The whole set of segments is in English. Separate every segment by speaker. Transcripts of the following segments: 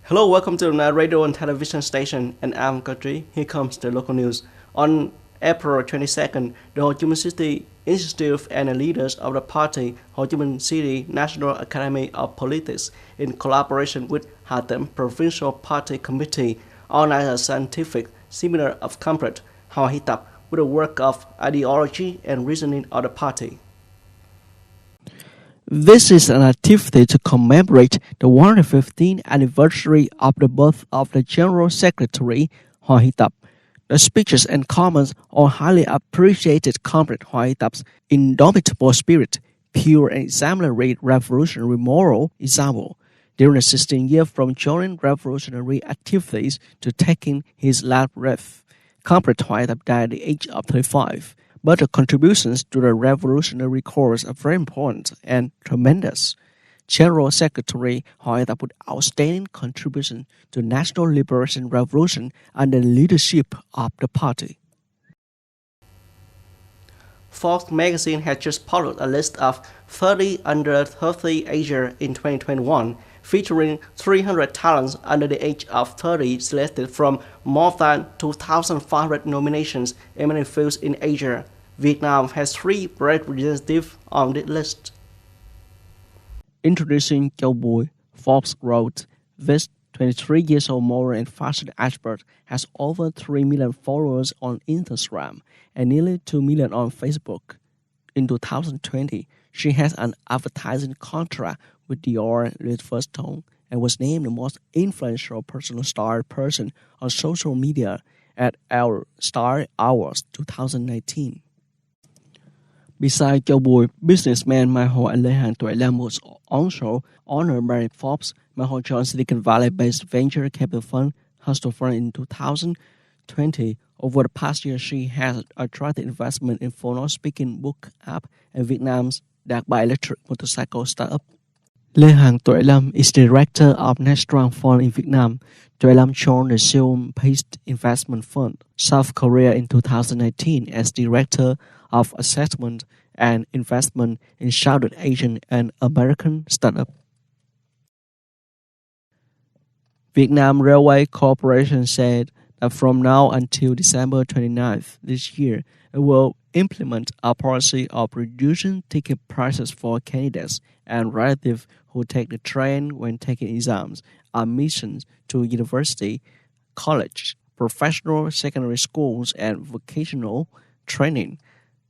Speaker 1: Hello, welcome to the radio and television station, and I'm Kadri. Here comes the local news. On April 22nd, the Ho Chi Minh City Institute and the leaders of the party Ho Chi Minh City National Academy of Politics, in collaboration with Hà Tĩnh Provincial Party Committee, organized a scientific seminar of comrade Hoa Hy Tập with the work of ideology and reasoning of the party.
Speaker 2: This is an activity to commemorate the 115th anniversary of the birth of the General Secretary Hoa Hy Tập. The speeches and comments on highly appreciated Comrade Hoa Hy Tap's indomitable spirit, pure and exemplary revolutionary moral example during the 16 years from joining revolutionary activities to taking his last breath. Comrade Hoa Hy Tap died at the age of 35. But the contributions to the revolutionary cause are very important and tremendous. General Secretary Hoa Hy Tap with outstanding contribution to National Liberation Revolution under the leadership of the party.
Speaker 1: Forbes magazine has just published a list of 30 under 30 Asia in 2021, featuring 300 talents under the age of 30 selected from more than 2,500 nominations in many fields in Asia. Vietnam has 3 representatives on the list.
Speaker 2: Introducing Châu Bùi, Forbes wrote, this 23 years old model and fashion expert has over 3 million followers on Instagram and nearly 2 million on Facebook. In 2020, she has an advertising contract with Dior Louis Vuitton and was named the most influential personal style person on social media at our Star Awards 2019. Besides Châu Bùi, businessman Mai Ho and Lê Hàng Tuệ Lam was also honored by Forbes. Mai Ho joined Silicon Valley-based venture capital fund Hustle Fund in 2020. Over the past year, she has attracted investment in phono-speaking book app and Vietnam's dark electric motorcycle startup. Lê Hàng Tuệ Lam is director of Nestrang Fund in Vietnam. Tuệ Lam joined the Seoul-based investment fund South Korea in 2019 as director of assessment and investment in Southeast Asian and American startup. Vietnam Railway Corporation said that from now until December 29th this year, it will implement a policy of reducing ticket prices for candidates and relatives who take the train when taking exams, admissions to university, college, professional secondary schools, and vocational training.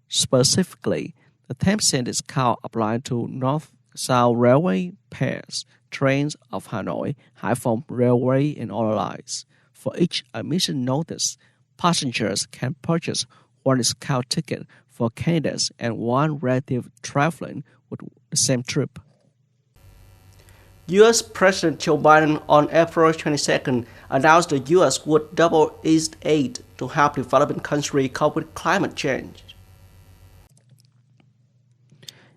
Speaker 2: Specifically, the 10% discount applied to North-South Railway pairs, trains of Hanoi, Haiphong Railway, and other lines. For each admission notice, passengers can purchase one discount ticket for candidates and one relative traveling with the same trip.
Speaker 1: U.S. President Joe Biden on April 22nd announced the U.S. would double its aid to help developing countries cope with climate change.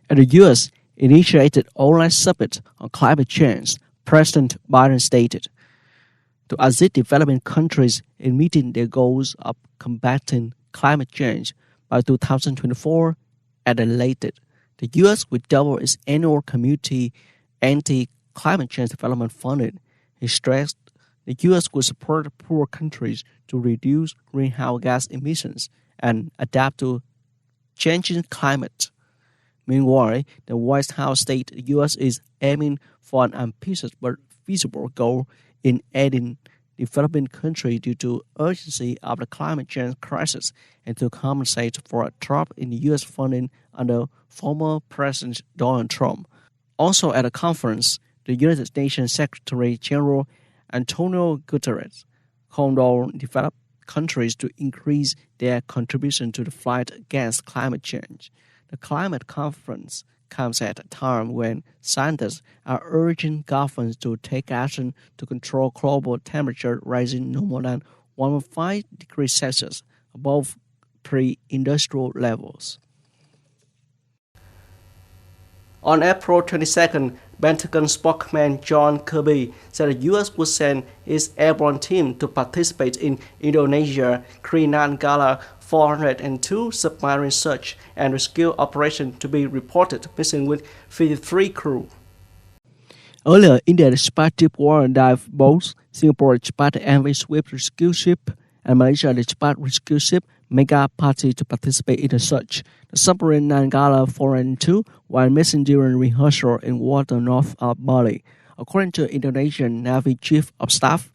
Speaker 2: At the U.S. initiated online summit on climate change, President Biden stated, to assist developing countries in meeting their goals of combating climate change by 2024 at the latest, the U.S. will double its annual community anti-climate change development funding. He stressed the U.S. will support poor countries to reduce greenhouse gas emissions and adapt to changing climate. Meanwhile, the White House stated the U.S. is aiming for an ambitious but feasible goal in aiding developing countries due to urgency of the climate change crisis and to compensate for a drop in U.S. funding under former President Donald Trump. Also at the conference, the United Nations Secretary General Antonio Guterres called on developed countries to increase their contribution to the fight against climate change. The climate conference comes at a time when scientists are urging governments to take action to control global temperature rising no more than 1.5 degrees Celsius above pre-industrial levels.
Speaker 1: On April 22nd, Pentagon spokesman John Kirby said the U.S. would send its airborne team to participate in Indonesia Sri Nanggala 402 submarine search and rescue operation to be reported missing with 53 crew.
Speaker 2: Earlier, India dispatched deep-water dive boats, Singapore dispatched MV Swift rescue ship, and Malaysia dispatched rescue ship Mega Party to participate in the search. The submarine Nanggala 4 and 2 were missing during rehearsal in water north of Bali. According to Indonesian Navy Chief of Staff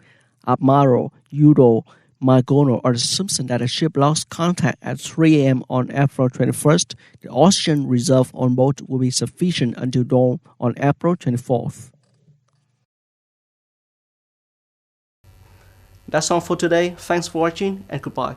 Speaker 2: Admiral Yudo Margono, on the assumption that the ship lost contact at 3 a.m. on April 21st, the oxygen reserve on board will be sufficient until dawn on April 24th.
Speaker 1: That's all for today. Thanks for watching and goodbye.